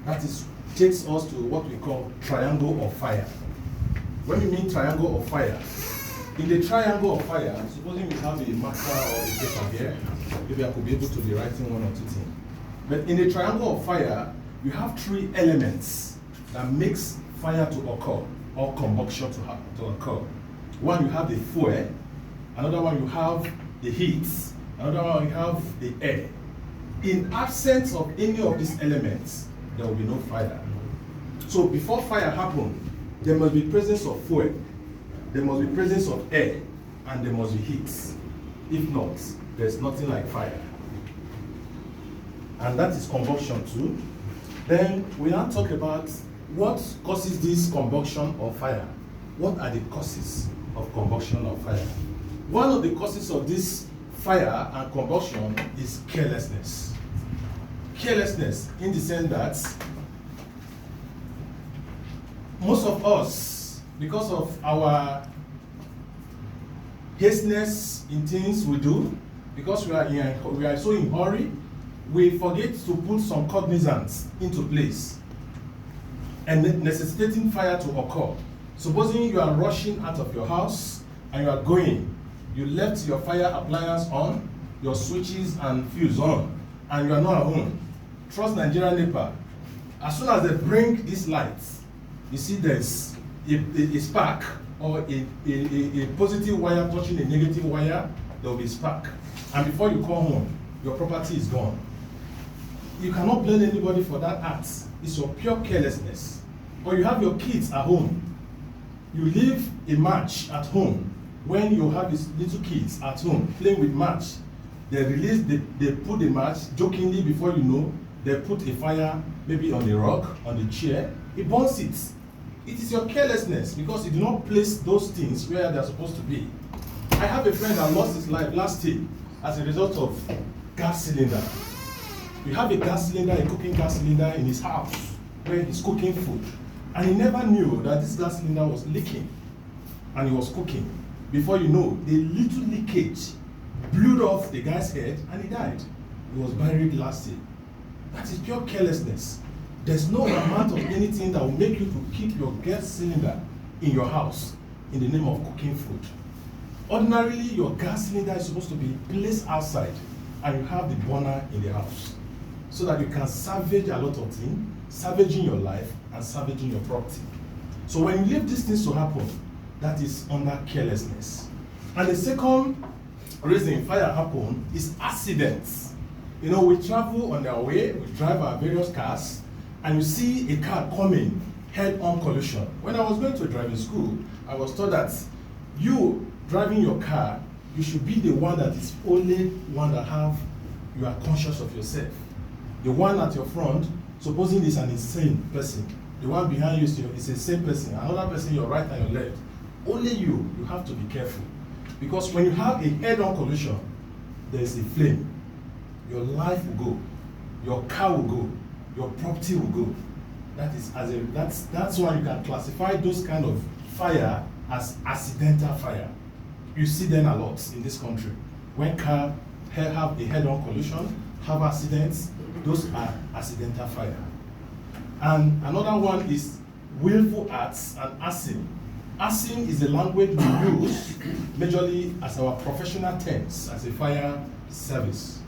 That is, takes us to what we call triangle of fire. When we mean triangle of fire, in the triangle of fire, supposing we have a marker or a paper here, maybe I could be able to be writing one or two things. But in the triangle of fire, you have three elements that makes fire to occur or combustion to occur. One, you have the fuel. Another one, you have the heat. Another one, you have the air. In absence of any of these elements, there will be no fire. So before fire happens, there must be presence of fuel, there must be presence of air, and there must be heat. If not, there's nothing like fire. And that is combustion too. Then we now talk about what causes this combustion of fire. What are the causes of combustion of fire? One of the causes of this fire and combustion is carelessness. Carelessness in the sense that most of us, because of our hasteness in things we do, because we are so in hurry, we forget to put some cognizance into place and necessitating fire to occur. Supposing you are rushing out of your house and you are going, you left your fire appliance on, your switches and fuse on, and you are not at home. Trust Nigerian NEPA. As soon as they bring these lights, you see there's a spark or a positive wire touching a negative wire, there will be a spark. And before you come home, your property is gone. You cannot blame anybody for that act. It's your pure carelessness. Or you have your kids at home. You leave a match at home. When you have these little kids at home playing with match, they put the match jokingly, before you know, they put a fire maybe on the rock, on the chair, it burns it. It is your carelessness because you do not place those things where they are supposed to be. I have a friend that lost his life last year as a result of gas cylinder. You have a gas cylinder, a cooking gas cylinder in his house where he's cooking food. And he never knew that this gas cylinder was leaking and he was cooking. Before you know, the little leakage blew off the guy's head and he died. He was buried last year. That is pure carelessness. There's no amount of anything that will make you to keep your gas cylinder in your house in the name of cooking food. Ordinarily, your gas cylinder is supposed to be placed outside and you have the burner in the house so that you can salvage a lot of things, salvaging your life and salvaging your property. So when you leave these things to happen, that is under carelessness. And the second reason fire happen is accidents. You know, we travel on our way, we drive our various cars, and you see a car coming, head-on collision. When I was going to driving school, I was told that you driving your car, you should be the one that is only one that you are conscious of yourself. The one at your front, supposing is an insane person. The one behind you is a sane person. Another person, your right and your left. Only you have to be careful. Because when you have a head-on collision, there is a flame. Your life will go, your car will go, your property will go. That's why you can classify those kind of fire as accidental fire. You see them a lot in this country. When cars have a head-on collision, have accidents, those are accidental fire. And another one is willful acts and arson. Arson is the language we use majorly as our professional terms as a fire service.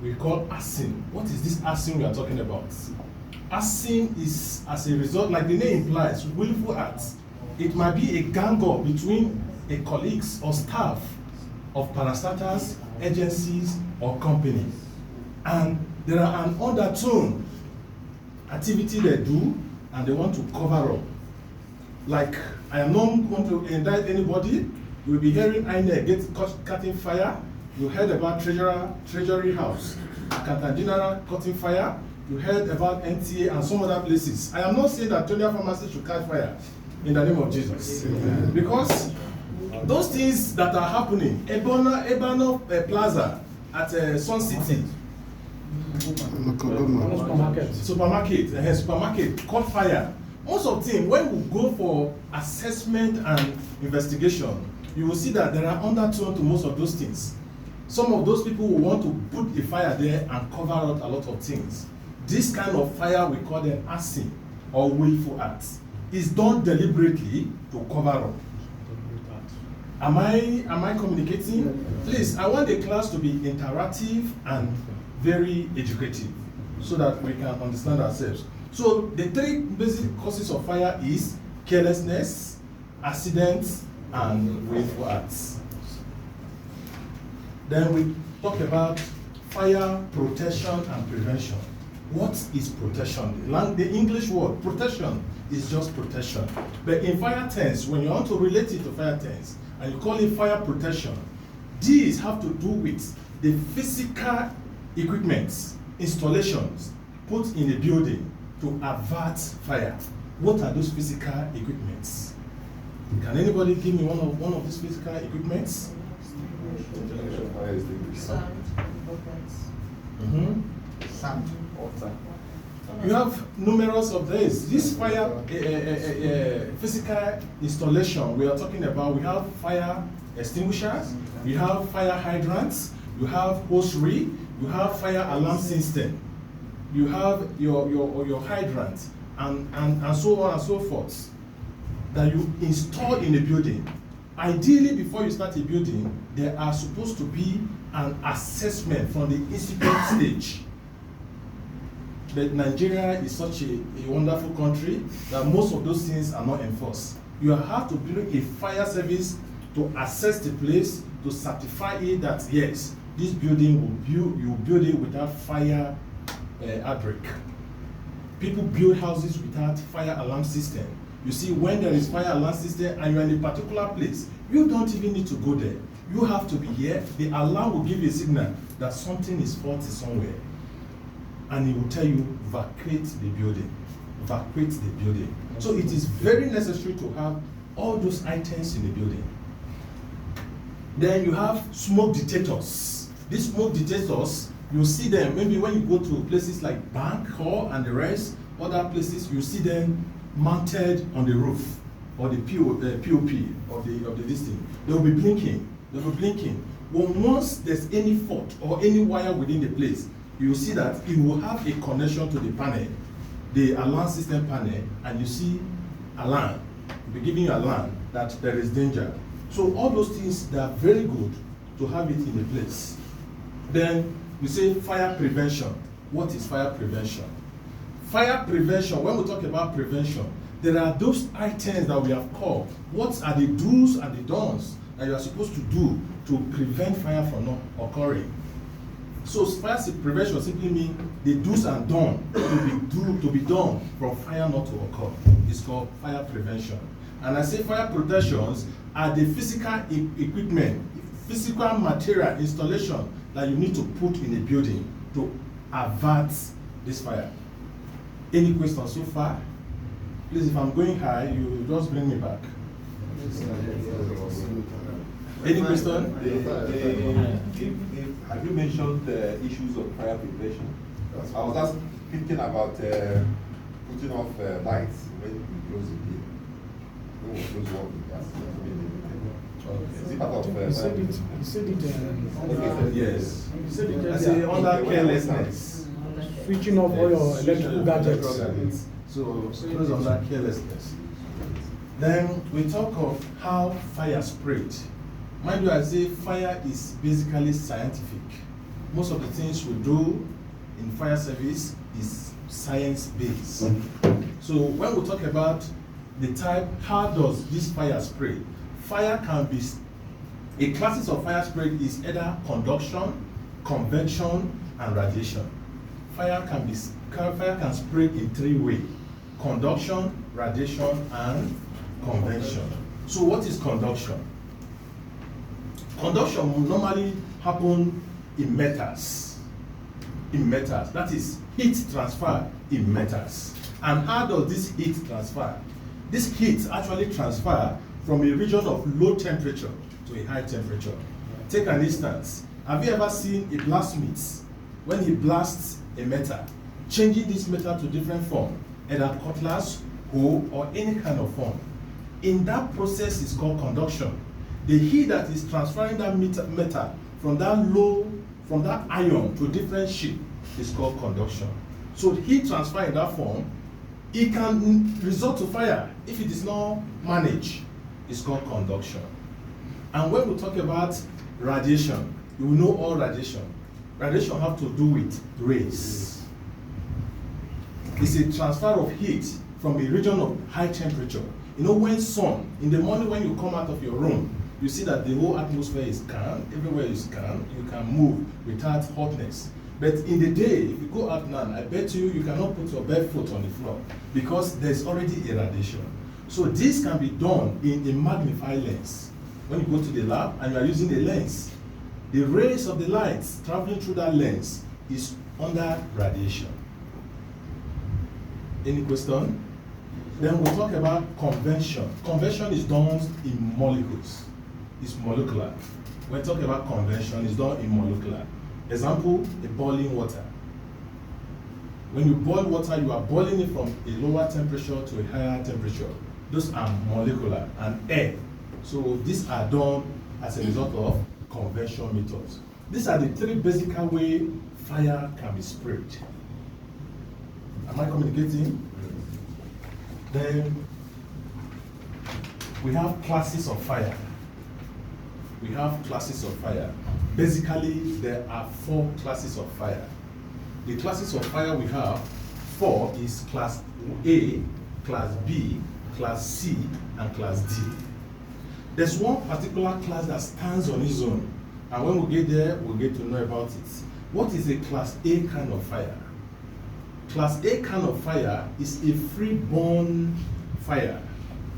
We call arson. What is this arson we are talking about? Arson is, as a result, like the name implies, willful acts. It might be a gang-up between a colleagues or staff of parastatals, agencies, or companies. And there are an undertone activity they do, and they want to cover up. Like, I am not going to indict anybody. You will be hearing INEC cutting fire. You heard about Treasury House, Accountant General cutting fire. You heard about NTA and some other places. I am not saying that Tonia Pharmacy should catch fire in the name of Jesus. Amen. Because those things that are happening, Ebano Plaza at Sun City, supermarket caught fire. Most of the time, when we go for assessment and investigation, you will see that there are undertones to most of those things. Some of those people will want to put a fire there and cover up a lot of things. This kind of fire, we call them arson or willful acts. Is done deliberately to cover up. Am I communicating? Please, I want the class to be interactive and very educative so that we can understand ourselves. So the three basic causes of fire is carelessness, accidents, and willful acts. Then we talk about fire protection and prevention. What is protection? The English word protection is just protection. But in fire terms, when you want to relate it to fire terms, and you call it fire protection, these have to do with the physical equipment, installations put in a building to avert fire. What are those physical equipments? Can anybody give me one of these physical equipments? Sand, water. You have numerous of these. This fire physical installation we are talking about, we have fire extinguishers, we have fire hydrants, you have hosiery, you have fire alarm system, you have your hydrant, and so on and so forth, that you install in a building. Ideally, before you start a building, there are supposed to be an assessment from the incipient stage. But Nigeria is such a wonderful country that most of those things are not enforced. You have to bring a fire service to assess the place, to certify it that yes, this building you build it without fire outbreak. People build houses without fire alarm system. You see, when there is fire alarm system and you're in a particular place, you don't even need to go there. You have to be here. The alarm will give you a signal that something is faulty somewhere. And it will tell you, vacate the building. Vacate the building. So it is very necessary to have all those items in the building. Then you have smoke detectors. These smoke detectors, you see them maybe when you go to places like bank, hall, and the rest, other places, you see them mounted on the roof or the POP of the this thing. They will be blinking. They will be blinking. Once there's any fault or any wire within the place, you will see that it will have a connection to the panel, the alarm system panel, and you see alarm. It will be giving you alarm that there is danger. So all those things, they are very good to have it in a place. Then we say fire prevention. What is fire prevention? Fire prevention, when we talk about prevention, there are those items that we have called. What are the do's and the don'ts that you are supposed to do to prevent fire from not occurring? So fire prevention simply means the do's and don'ts to be done for fire not to occur. It's called fire prevention. And I say fire protections are the physical equipment, physical material installation that you need to put in a building to avert this fire. Any questions so far? Please, if I'm going high, you just bring me back. Any question? Have you mentioned the issues of fire prevention? I was just thinking about putting off lights when you close the gate. When we close one, is it part of You said it. Yes. You said it. I say under carelessness. Switching off all your electrical gadgets. So those under carelessness. Then we talk of how fire spread. Mind you, I say fire is basically scientific. Most of the things we do in fire service is science-based. So when we talk about the type, how does this fire spread? Fire can be, a classes of fire spread is either conduction, convection, and radiation. Fire can spread in three ways: conduction, radiation, and convection. So what is conduction? Conduction will normally happen in metals. In metals, that is heat transfer in metals. And how does this heat transfer? This heat actually transfer from a region of low temperature to a high temperature. Take an instance. Have you ever seen a blacksmith when he blasts a metal, changing this metal to different form, either cutlass, hoe, or any kind of form? In that process is called conduction. The heat that is transferring that metal from that iron to different shape is called conduction. So heat transfer in that form, it can result to fire if it is not managed. It's called conduction. And when we talk about radiation, you will know all radiation. Radiation have to do with rays. It's a transfer of heat from a region of high temperature. You know, when sun, in the morning when you come out of your room, you see that the whole atmosphere is calm, everywhere is calm, you can move without hotness. But in the day, if you go out now, I bet you cannot put your bare foot on the floor because there's already a radiation. So this can be done in a magnified lens. When you go to the lab and you are using a lens, the rays of the light traveling through that lens is under radiation. Any question? Then we'll talk about convention. Convention is done in molecules. It's molecular. When we talk about convention, it's done in molecular. Example, a boiling water. When you boil water, you are boiling it from a lower temperature to a higher temperature. Those are molecular and air. So these are done as a result of convention methods. These are the three basic ways fire can be spread. Am I communicating? Then we have classes of fire. We have classes of fire. Basically, there are 4 classes of fire. The classes of fire we have 4 is class A, class B, class C, and class D. There's one particular class that stands on its own, and when we get there, we'll get to know about it. What is a class A kind of fire? Class A kind of fire is a free-born fire.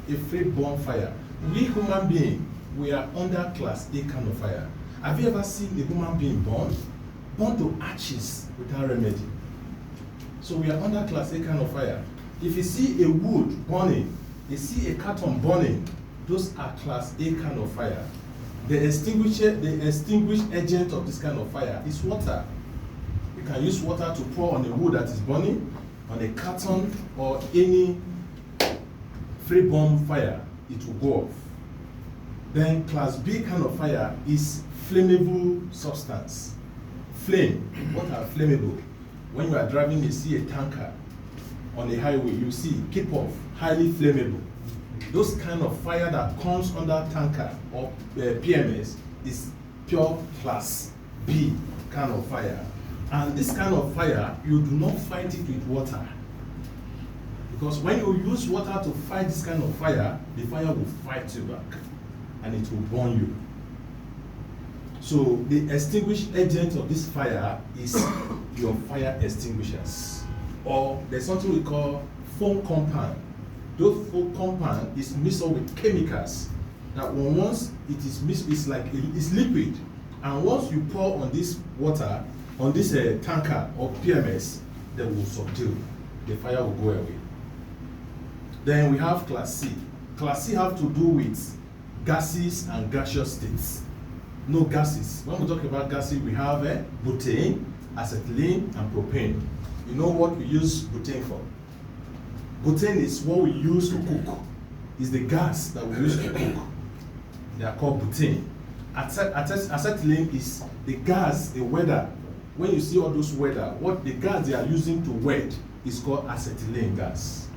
A free-born fire. We human beings, we are under class A kind of fire. Have you ever seen a human being born to ashes without remedy? So we are under class A kind of fire. If you see a wood burning, you see a carton burning, those are class A kind of fire. The extinguished agent of this kind of fire is water. You can use water to pour on a wood that is burning, on a carton, or any free-born fire, it will go off. Then class B kind of fire is flammable substance. Flame. What are flammable? When you are driving, you see a tanker on a highway, you see keep off, highly flammable. Those kind of fire that comes under tanker or PMS is pure class B kind of fire. And this kind of fire, you do not fight it with water. Because when you use water to fight this kind of fire, the fire will fight you back and it will burn you. So the extinguished agent of this fire is your fire extinguishers. Or there's something we call foam compound. Those foam compound is mixed up with chemicals that once it is mixed, it's liquid. And once you pour on this water, on this tanker or PMS, they will subdue. The fire will go away. Then we have class C. Class C have to do with gases and gaseous states. No gases. When we talk about gases, we have butane, acetylene, and propane. You know what we use butane for? Butane is what we use to cook. It's the gas that we use to cook. They are called butane. Acetylene is the gas, the weather. When you see all those weather, what the gas they are using to wet is called acetylene gas.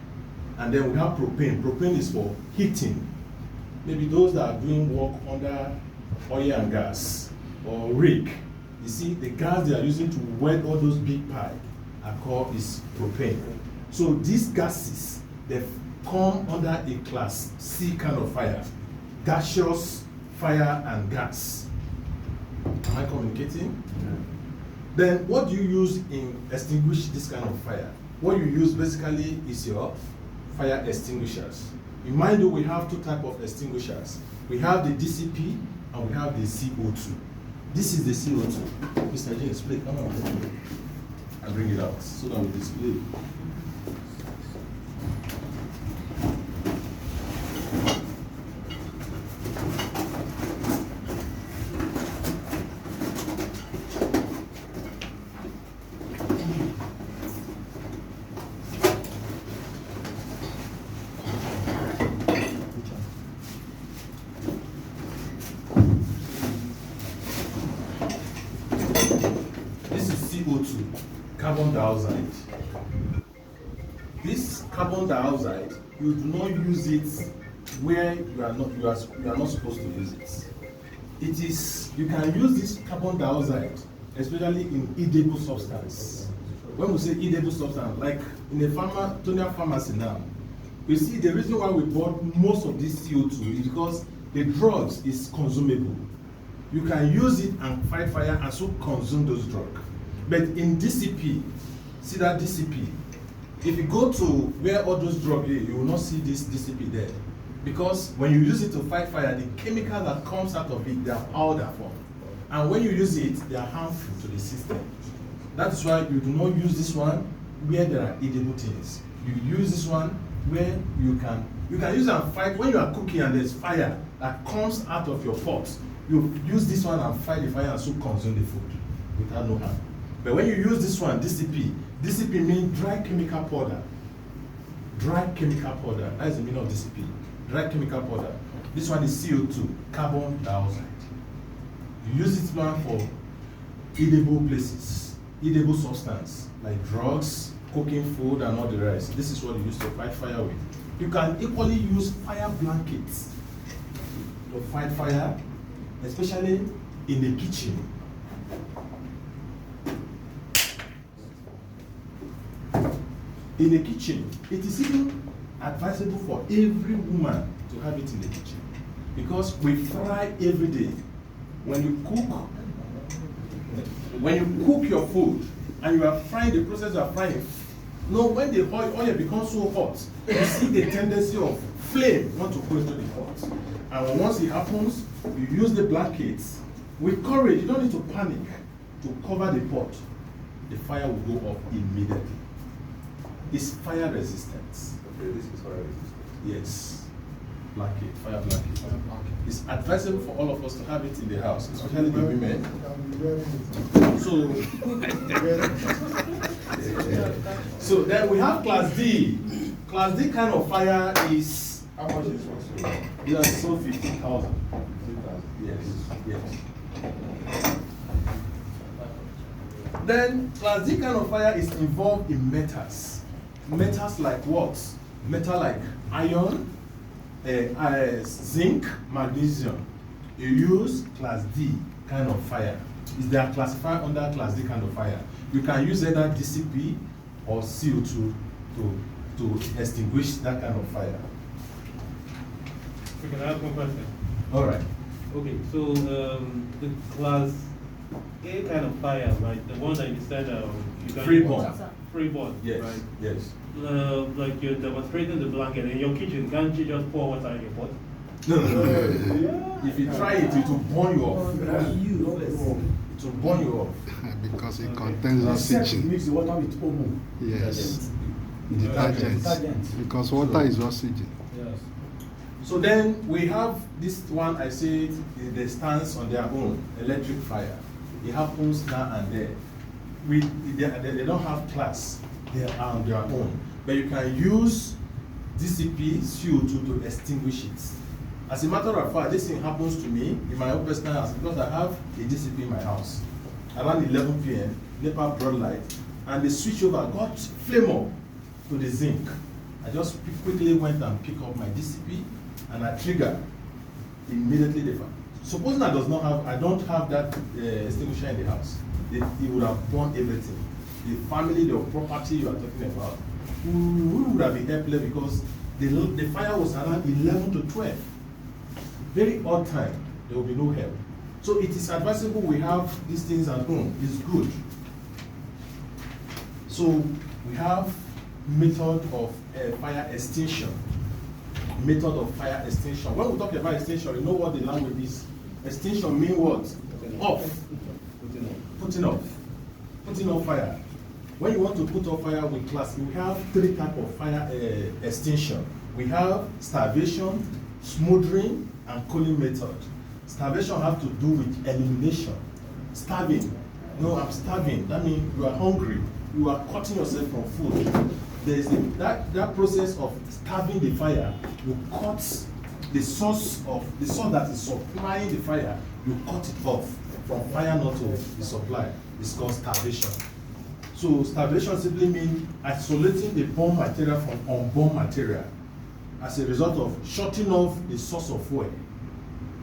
And then we have propane. Propane is for heating. Maybe those that are doing work under oil and gas or rig. You see, the gas they are using to wet all those big pipes are called is propane. So these gases, they come under a class C kind of fire. Gaseous fire and gas. Am I communicating? Yeah. Then what do you use in extinguish this kind of fire? What you use basically is your fire extinguishers. In mind you, we have 2 types of extinguishers. We have the DCP and we have the CO2. This is the CO2. Mr. James, please come on. I'll bring it out so that we display. Carbon dioxide. this carbon dioxide, you do not use it where you are not supposed to use it. It is, you can use this carbon dioxide, especially in edible substance. When we say edible substance, like in the Tonia Pharmacy now, you see the reason why we bought most of this CO2 is because the drugs is consumable. You can use it and fight fire and so consume those drugs. But in DCP, see that DCP, if you go to where all those drugs are, you will not see this DCP there. Because when you use it to fight fire, the chemical that comes out of it, they are powder form. And when you use it, they are harmful to the system. That is why you do not use this one where there are edible things. You use this one where you can use it and fight. When you are cooking and there's fire that comes out of your pot, you use this one and fight the fire and so consume the food without no harm. But when you use this one, DCP means dry chemical powder. Dry chemical powder, that is the meaning of DCP. Dry chemical powder. This one is CO2, carbon dioxide. You use this one for edible places, edible substance, like drugs, cooking food, and all the rest. This is what you use to fight fire with. You can equally use fire blankets to fight fire, especially in the kitchen. In the kitchen, it is even advisable for every woman to have it in the kitchen, because we fry every day. When you cook your food and you are frying, the process of frying, when the oil becomes so hot, you see the tendency of flame want to go into the pot. And once it happens, you use the blankets with courage. You don't need to panic to cover the pot. The fire will go off immediately. It's fire resistance. Okay, this is fire resistant. Yes. Blanket, fire blanket. It's advisable for all of us to have it in the house, especially the women. So then we have class D. Class D kind of fire is, How much is one? you are sold 15,000. 15,000. Yes. Then class D kind of fire is involved in metals. Metals like what? Metal like iron, zinc, magnesium. You use class D kind of fire. They are classified under class D kind of fire. You can use either DCP or CO2 to extinguish that kind of fire. Can I ask one question? All right. Okay, so the class A kind of fire, right? The one that you said you can Freeborn. Freeborn. Yes. Right? Yes. Like you're demonstrating the blanket in your kitchen, can't you just pour water in your pot? No. If you try it, it will burn you off. It will burn you off. Because it contains Except you oxygen. mix the water with Omo. Yes. Detergent. Because water is oxygen. Yes. So then we have this one, I said, they stands on their own, electric fire. It happens now and there. They don't have class, they are on their own. But you can use DCP, CO2 to extinguish it. As a matter of fact, this thing happens to me in my own personal house because I have a DCP in my house. Around 11 p.m., NEPA brought light, and the switchover got flame up to the zinc. I just quickly went and picked up my DCP, and I triggered immediately the fire. Supposing I don't have that extinguisher in the house, it would have burned everything. The family, the property you are talking about, we would have been helpless because the fire was around 11 to 12. Very odd time, there will be no help. So it is advisable we have these things at home. It's good. So we have method of fire extinction. Method of fire extinction. When we talk about extinction, you know what the language is. Extinction means what? Off. Putting off. Putting off fire. When you want to put off fire with class, we have three types of fire extinction. We have starvation, smothering, and cooling method. Starvation has to do with elimination. Starving. No, I'm starving. That means you are hungry. You are cutting yourself from food. There is that process of starving the fire. You cut the source that is supplying the fire. You cut it off from fire not to be supplied. It's called starvation. So starvation simply means isolating the burn material from unburned material as a result of shutting off the source of fuel.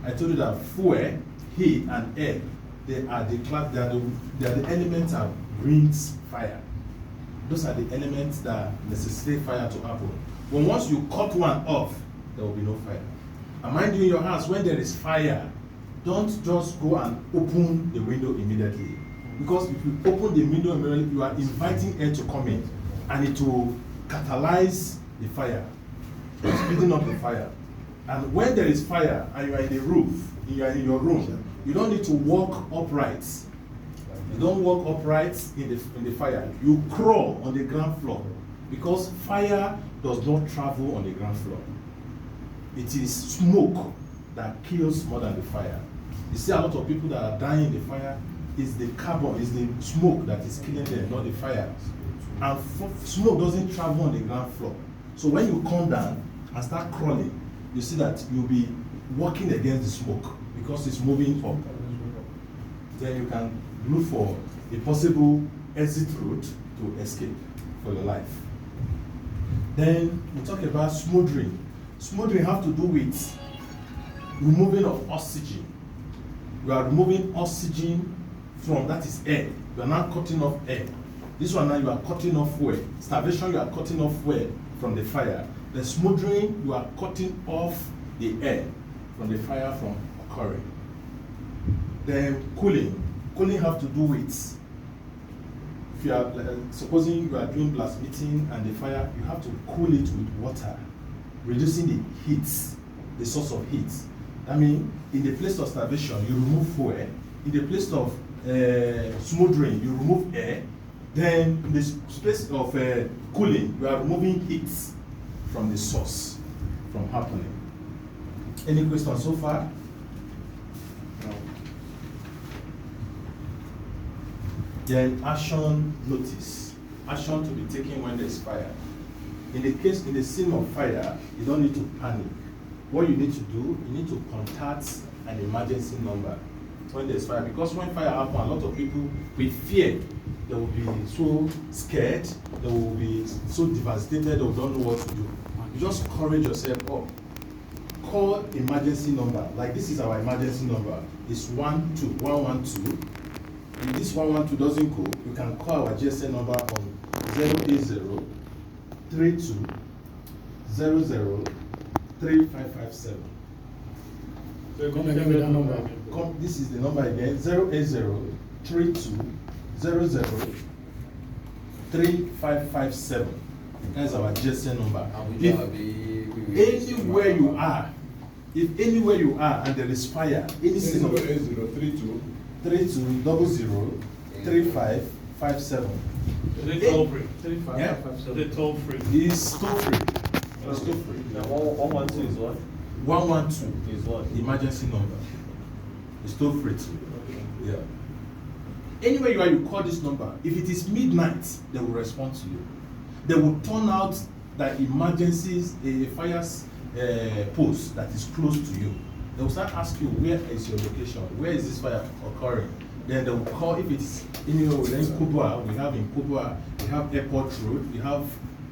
I told you that fuel, heat, and air, they are the elements that brings fire. Those are the elements that necessitate fire to happen. But once you cut one off, there will be no fire. And mind you, in your house, when there is fire, don't just go and open the window immediately. Because if you open the window immediately, you are inviting air to come in, and it will catalyze the fire, speeding up the fire. And when there is fire and you are in the roof, you are in your room, you don't need to walk upright. You don't walk upright in the fire. You crawl on the ground floor, because fire does not travel on the ground floor. It is smoke that kills more than the fire. You see a lot of people that are dying in the fire, is the carbon, is the smoke that is killing them, not the fire. And smoke doesn't travel on the ground floor. So when you come down and start crawling, you see that you'll be walking against the smoke because it's moving up. Then you can look for a possible exit route to escape for your life. Then we talk about smoldering. Smoldering have to do with removing of oxygen. We are removing oxygen from, that is air. You are now cutting off air. This one now you are cutting off fuel. Starvation, you are cutting off fuel from the fire. The smoldering, you are cutting off the air from the fire from occurring. Then cooling. Cooling have to do with, if you are, supposing you are doing blacksmithing and the fire, you have to cool it with water, reducing the heat, the source of heat. I mean, in the place of starvation, you remove fuel. In the place of smoldering, you remove air. Then in the space of cooling, you are removing heat from the source from happening. Any questions so far? No. Then action notice. Action to be taken when there is fire. In the scene of fire, you don't need to panic. What you need to do, you need to contact an emergency number when there's fire. Because when fire happens, a lot of people with fear, they will be so scared, they will be so devastated, they don't know what to do. You just courage yourself up. Call emergency number. Like this is our emergency number. It's 112. If this 112 doesn't go, you can call our GSM number on 080 32 00 3557. Come again with that number. This is the number again, 080 32 00 3557. That's our GSM number. If anywhere you are, and there is fire, any single 32 00 3557. Is it toll free? 3557. Is it toll free? It's toll free. It's toll free. Now 112 is what? 112 Is what? emergency number. It's toll free too. Yeah. Anywhere you are, you call this number. If it is midnight, they will respond to you. They will turn out that emergencies, a fire post that is close to you. They will start asking you, where is your location? Where is this fire occurring? Then they will call, if it's anywhere within Kubwa, we have in Kubwa, we have Airport Road, we have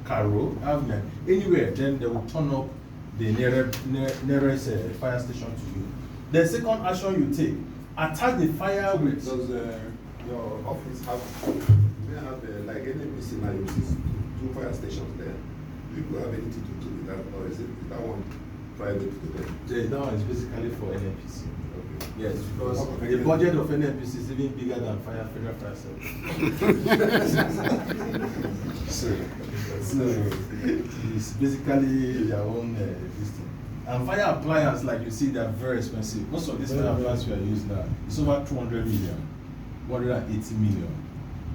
Caro, we have anywhere, then they will turn up the nearest fire station to you. The second action you take, attack the fire with... Does your office have, like any scenario, you see 2 fire stations there? Do people have anything to do with that, or is that one private to them? That one is basically for NNPC. Okay. Yes, because the budget of NNPC is even bigger than federal fire service. so it's basically their own this thing. And fire appliance, like you see, they are very expensive. Most of these fire appliances we are using now, it's over 200 million, 180 million.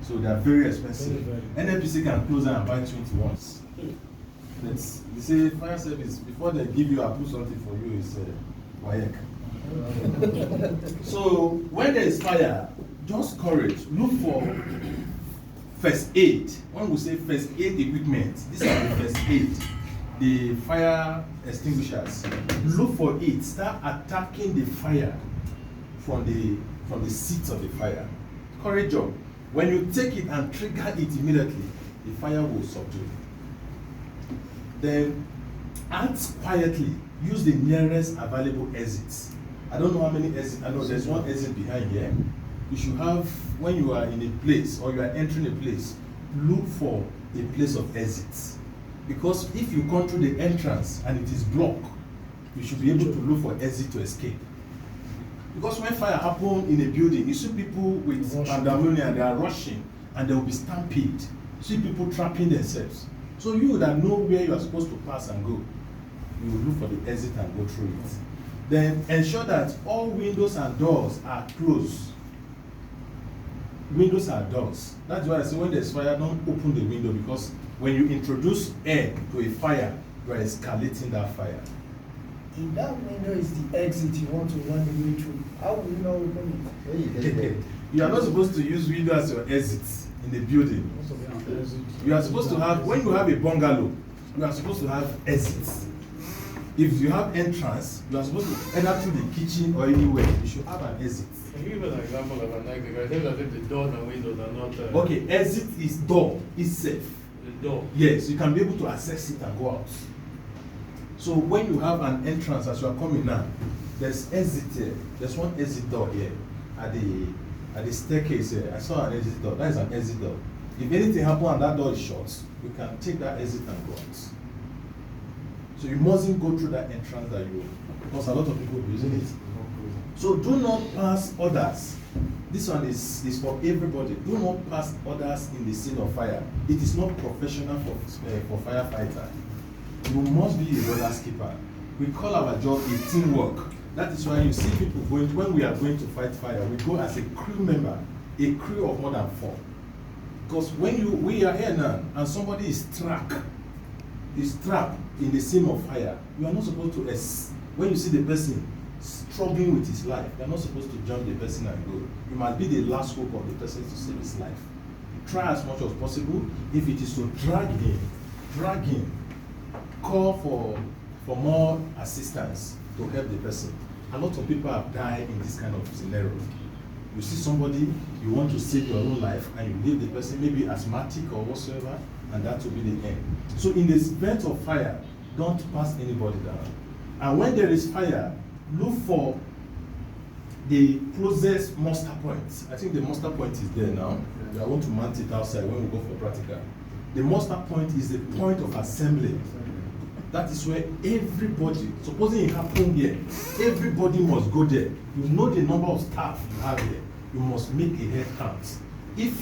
So they are very expensive. NNPC can close and buy 20 once. You say fire service, before they give you, approve something for you, is WAEC. So when there is fire, just courage. Look for first aid. When we say first aid equipment, these are the first aid, the fire extinguishers. Look for it. Start attacking the fire from the seat of the fire. Courage up. When you take it and trigger it immediately, the fire will subdue. Then act quietly. Use the nearest available exits. I don't know how many exits. I know there's one exit behind here. You should have, when you are in a place or you are entering a place, look for a place of exit. Because if you come through the entrance and it is blocked, you should be able to look for exit to escape. Because when fire happens in a building, you see people with pandemonium, they are rushing and there will be stampede. You see people trapping themselves. So you that know where you are supposed to pass and go, you will look for the exit and go through it. Then ensure that all windows and doors are closed. Windows are doors. That's why I say when there's fire, don't open the window, because when you introduce air to a fire, you are escalating that fire. If that window is the exit you want to run the way through, how will you not open it? You are not supposed to use window as your exit in the building. You are supposed to have, when you have a bungalow, you are supposed to have exits. If you have entrance, you are supposed to enter through the kitchen or anywhere. You should have an exit. Can you give an example of an exit? I said that if the doors and windows are not. Okay, exit is door itself. The door. Yes, you can be able to access it and go out. So when you have an entrance as you are coming now, there's exit here. There's one exit door here at the staircase here. I saw an exit door. That is an exit door. If anything happens and that door is shut, you can take that exit and go out. So you mustn't go through that entrance that you, because a lot of people are using it. So do not pass others. This one is for everybody. Do not pass others in the scene of fire. It is not professional for firefighter. You must be a brother's keeper. We call our job a teamwork. That is why you see people going, when we are going to fight fire, we go as a crew member, a crew of more than 4. Because when we are here now and somebody is trapped in the scene of fire, you are not supposed to, when you see the person struggling with his life, you are not supposed to jump the person and go. You must be the last hope of the person to save his life. Try as much as possible. If it is to drag him, call for more assistance to help the person. A lot of people have died in this kind of scenario. You see somebody, you want to save your own life, and you leave the person, maybe asthmatic or whatsoever, and that will be the end. So in the event of fire, don't pass anybody down. And when there is fire, look for the closest muster point. I think the muster point is there now. I want to mount it outside when we go for practical. The muster point is the point of assembly. That is where everybody, supposing it happened here, everybody must go there. You know the number of staff you have here. You must make a head count. If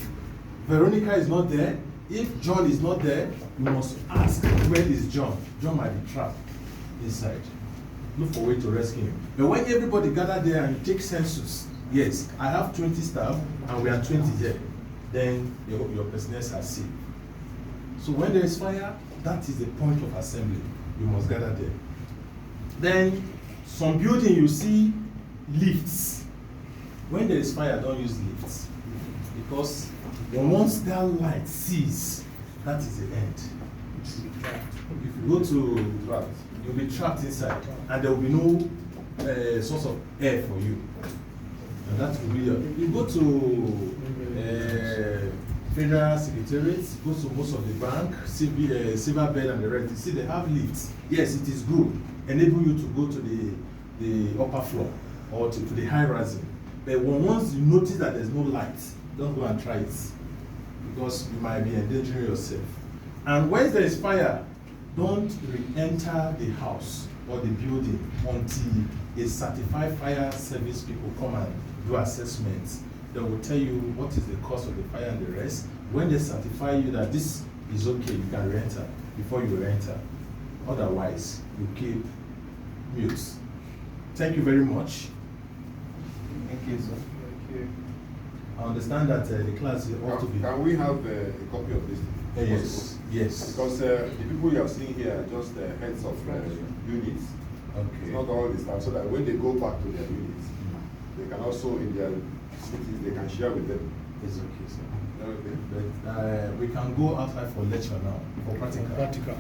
Veronica is not there, if John is not there, you must ask, where is John? John might be trapped inside. Look for a way to rescue him. But when everybody gather there and you take census, yes, I have 20 staff and we are 20 here, then your personnel are safe. So when there is fire, that is the point of assembly. You must gather there. Then some building you see lifts. When there is fire, don't use lifts, because once that light sees, that is the end. If you go to, you'll be trapped inside, and there will be no source of air for you. And that will be you go to Federal Secretariat, go to most of the bank, Silver Bed and the rest. You see, they have lifts. Yes, it is good. Enable you to go to the upper floor or to the high rising. But once you notice that there's no light, don't go and try it, because you might be endangering yourself. And when there is fire, don't re-enter the house or the building until a certified fire service people come and do assessments. They will tell you what is the cause of the fire and the rest. When they certify you that this is okay, you can re-enter before you re-enter. Otherwise, you keep mute. Thank you very much. Thank you, sir. Thank you. I understand that the class is ought to be. Can we have a copy of this? Yes, yes. Because the people you are seeing here are just the heads of units. Okay. It's not all the staff, so that when they go back to their units, they can also, in their cities, they can share with them. It's okay, sir. Okay. But we can go outside for lecture now, for practical. Practical.